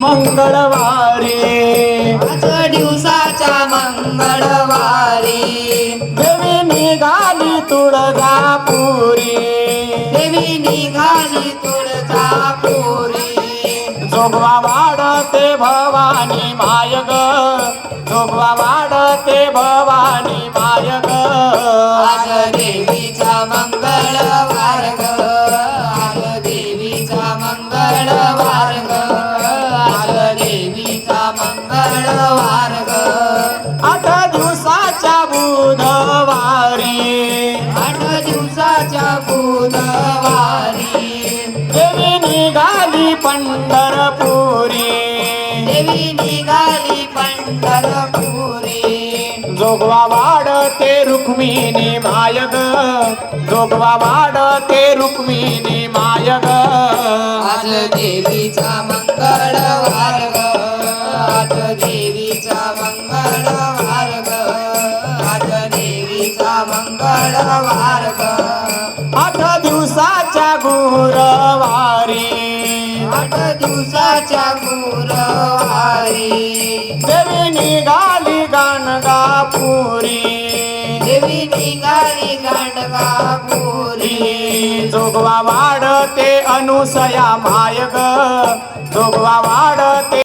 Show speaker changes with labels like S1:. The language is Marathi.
S1: मंगळवारी
S2: आज दिवसाच्या मंगळवारी
S1: देवी निघाली तुळजापुरी
S2: देवी निघाली तुळजापुरी
S1: जोगवा वाढते भवानी माय ग जोगवा वाढते भवानी माय ग
S2: आज देवीचा मंगळवार ग आज देवीचा मंगळवार ग आज देवीचा मंगळवार ग
S1: 8 दिवसाच्या बुधवारी
S2: 8 दिवसाच्या बुधवारी
S1: देवी निघाली पंढरपुरी
S2: देवी निघाली पंढरपुरी
S1: जोगवा वाढते रुक्मिणी माय ग जोगवा वाढते रुक्मिणी माय ग
S2: आज देवीचा मंगळवार ग आज देवीचा मंगळवार ग आज देवीचा मंगळवार ग
S1: 8 दिवसाच्या गुरुवारी
S2: 8 दिवसाच्या गुरुवारी
S1: देवी निघाली गाणगापुरी
S2: देवी निघाली गाणगापुरी
S1: जोगवा वाढते अनुसया माय ग जोगवा वाढते